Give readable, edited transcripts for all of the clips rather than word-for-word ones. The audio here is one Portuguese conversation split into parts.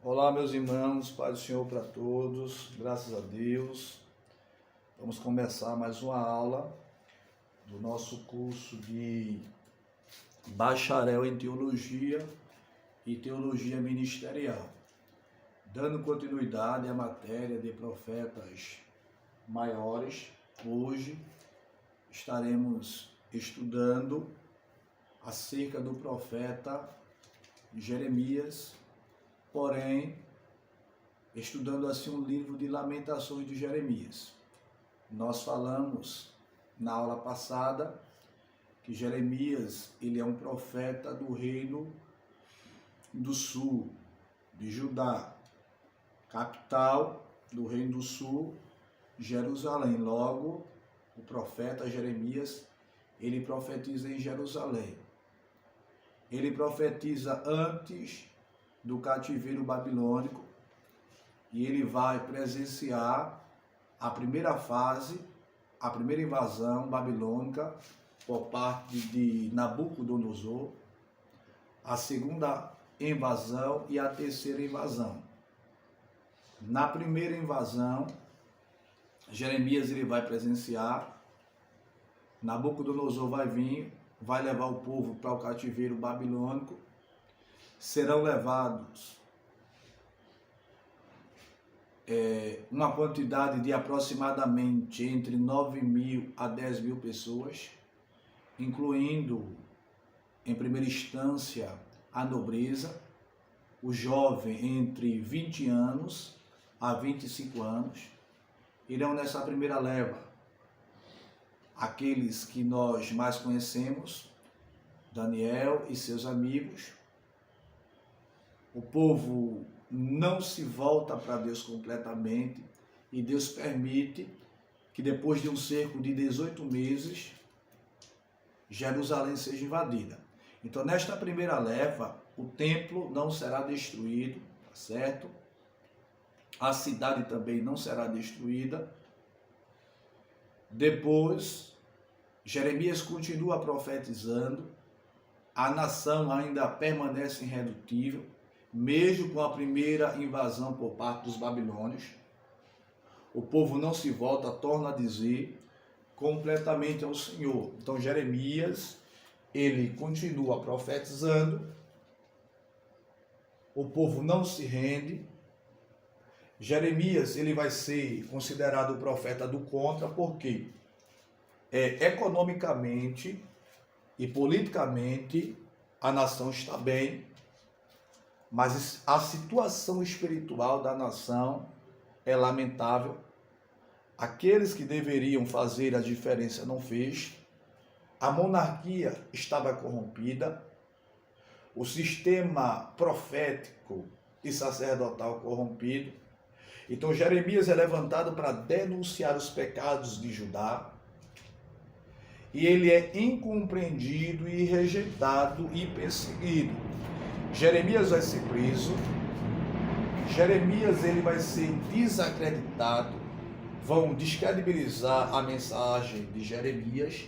Olá, meus irmãos, Pai do Senhor para todos, graças a Deus. Vamos começar mais uma aula do nosso curso de Bacharel em Teologia e Teologia Ministerial, dando continuidade à matéria de profetas maiores. Hoje estaremos estudando acerca do profeta Jeremias, porém, estudando assim um livro de Lamentações de Jeremias. Nós falamos na aula passada que Jeremias, ele é um profeta do reino do sul, de Judá, capital do reino do sul, Jerusalém. Logo, o profeta Jeremias, ele profetiza em Jerusalém. Ele profetiza antes do cativeiro babilônico e ele vai presenciar a primeira fase, a primeira invasão babilônica por parte de Nabucodonosor, a segunda invasão e a terceira invasão. Na primeira invasão, Jeremias ele vai presenciar, Nabucodonosor vai vir, vai levar o povo para o cativeiro babilônico, serão levados uma quantidade de aproximadamente entre 9.000 a 10.000 pessoas, incluindo, em primeira instância, a nobreza, o jovem entre 20 anos a 25 anos, irão nessa primeira leva aqueles que nós mais conhecemos, Daniel e seus amigos. O povo não se volta para Deus completamente e Deus permite que depois de um cerco de 18 meses, Jerusalém seja invadida. Então, nesta primeira leva, o templo não será destruído, tá certo? A cidade também não será destruída. Depois, Jeremias continua profetizando, a nação ainda permanece irredutível, mesmo com a primeira invasão por parte dos babilônios. O povo não se volta, torna a dizer, completamente ao Senhor. Então Jeremias, ele continua profetizando, o povo não se rende. Jeremias, ele vai ser considerado o profeta do contra, porque economicamente e politicamente a nação está bem, mas a situação espiritual da nação é lamentável. Aqueles que deveriam fazer a diferença não fez. A monarquia estava corrompida. O sistema profético e sacerdotal corrompido. Então Jeremias é levantado para denunciar os pecados de Judá. E ele é incompreendido e rejeitado e perseguido. Jeremias vai ser preso, Jeremias ele vai ser desacreditado, vão descredibilizar a mensagem de Jeremias,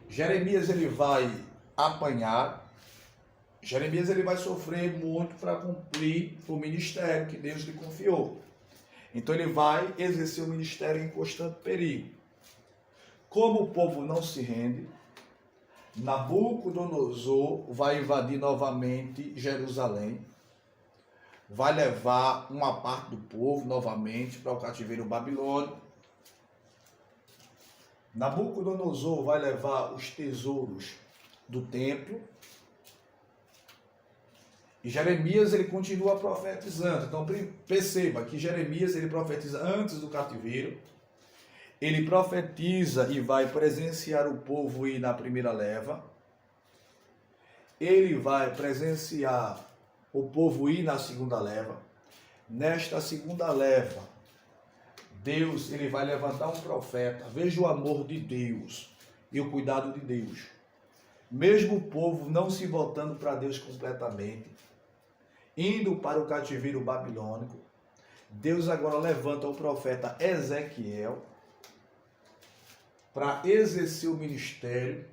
Jeremias ele vai apanhar, Jeremias ele vai sofrer muito para cumprir o ministério que Deus lhe confiou. Então ele vai exercer o ministério em constante perigo. Como o povo não se rende, Nabucodonosor vai invadir novamente Jerusalém, vai levar uma parte do povo novamente para o cativeiro babilônico. Nabucodonosor vai levar os tesouros do templo. E Jeremias ele continua profetizando. Então perceba que Jeremias ele profetiza antes do cativeiro. Ele profetiza e vai presenciar o povo ir na primeira leva. Ele vai presenciar o povo ir na segunda leva. Nesta segunda leva, Deus ele vai levantar um profeta. Veja o amor de Deus e o cuidado de Deus. Mesmo o povo não se voltando para Deus completamente, indo para o cativeiro babilônico, Deus agora levanta o profeta Ezequiel para exercer o ministério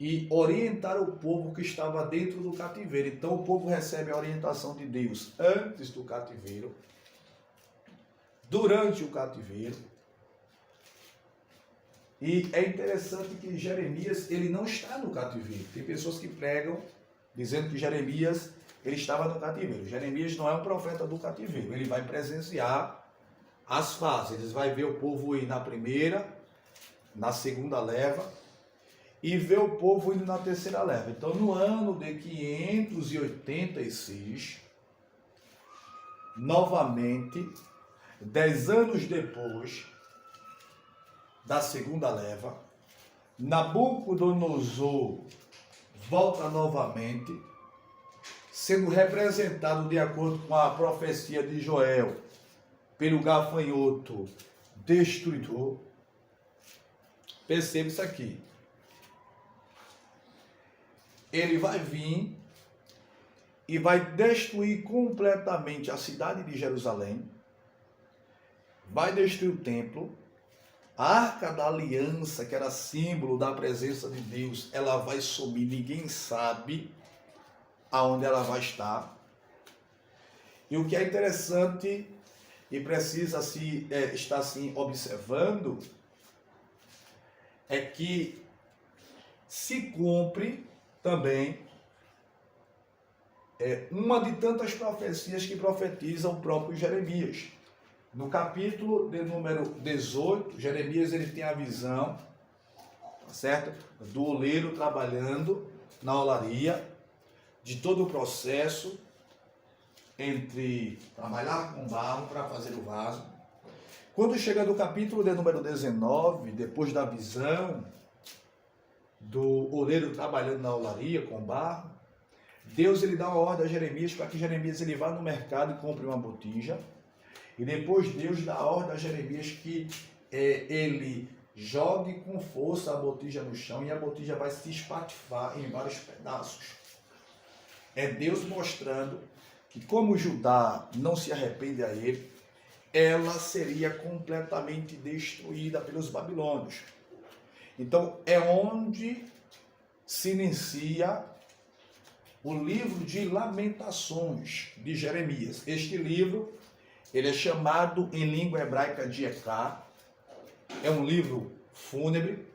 e orientar o povo que estava dentro do cativeiro. Então o povo recebe a orientação de Deus antes do cativeiro, durante o cativeiro. E é interessante que Jeremias, ele não está no cativeiro. Tem pessoas que pregam dizendo que Jeremias, ele estava no cativeiro. Jeremias não é um profeta do cativeiro. Ele vai presenciar as fases. Ele vai ver o povo ir na primeira, na segunda leva, e ver o povo indo na terceira leva. Então, no ano de 586, novamente, 10 anos depois da segunda leva, Nabucodonosor volta novamente, sendo representado de acordo com a profecia de Joel, pelo gafanhoto destruidor. Perceba isso aqui. Ele vai vir e vai destruir completamente a cidade de Jerusalém, vai destruir o templo, a Arca da Aliança, que era símbolo da presença de Deus, ela vai sumir, ninguém sabe aonde ela vai estar. E o que é interessante e precisa estar assim observando é que se cumpre também uma de tantas profecias que profetiza o próprio Jeremias. No capítulo de número 18, Jeremias ele tem a visão, tá certo? Do oleiro trabalhando na olaria, de todo o processo entre trabalhar com barro para fazer o vaso. Quando chega no capítulo de número 19, depois da visão do oleiro trabalhando na olaria com barro, Deus ele dá uma ordem a Jeremias para que Jeremias ele vá no mercado e compre uma botija. E depois Deus dá a ordem a Jeremias que ele jogue com força a botija no chão e a botija vai se espatifar em vários pedaços. É Deus mostrando que como Judá não se arrepende a ele, ela seria completamente destruída pelos babilônios. Então é onde se inicia o livro de Lamentações de Jeremias. Este livro ele é chamado em língua hebraica de Eká, é um livro fúnebre.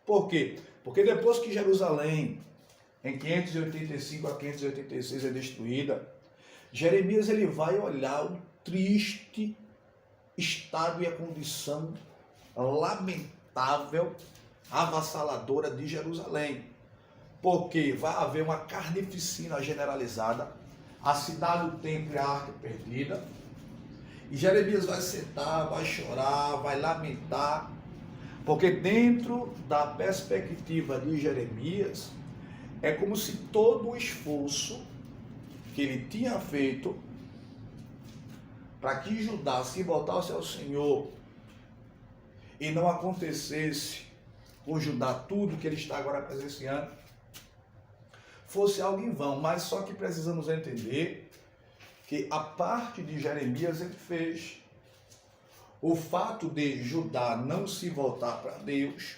Por quê? Porque depois que Jerusalém, em 585 a 586, é destruída, Jeremias ele vai olhar o triste estado e a condição lamentável, avassaladora de Jerusalém. Porque vai haver uma carnificina generalizada, a cidade, o templo e a arca perdida. E Jeremias vai sentar, vai chorar, vai lamentar, porque dentro da perspectiva de Jeremias, é como se todo o esforço que ele tinha feito para que Judá se voltasse ao Senhor e não acontecesse com Judá tudo que ele está agora presenciando, fosse algo em vão. Mas só que precisamos entender que a parte de Jeremias ele fez. O fato de Judá não se voltar para Deus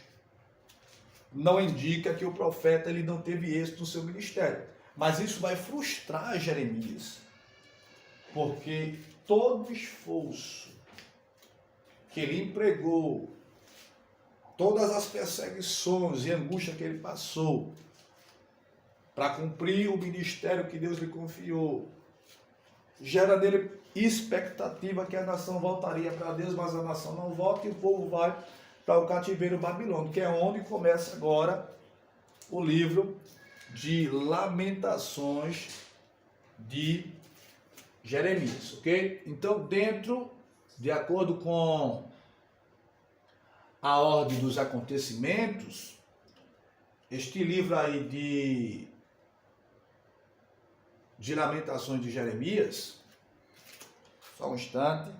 não indica que o profeta ele não teve êxito no seu ministério. Mas isso vai frustrar Jeremias, porque todo o esforço que ele empregou, todas as perseguições e angústia que ele passou para cumprir o ministério que Deus lhe confiou, gera nele expectativa que a nação voltaria para Deus, mas a nação não volta e o povo vai para o cativeiro babilônico, que é onde começa agora o livro de Lamentações de Jeremias, ok? Então, de acordo com a ordem dos acontecimentos, este livro aí de Lamentações de Jeremias, só um instante.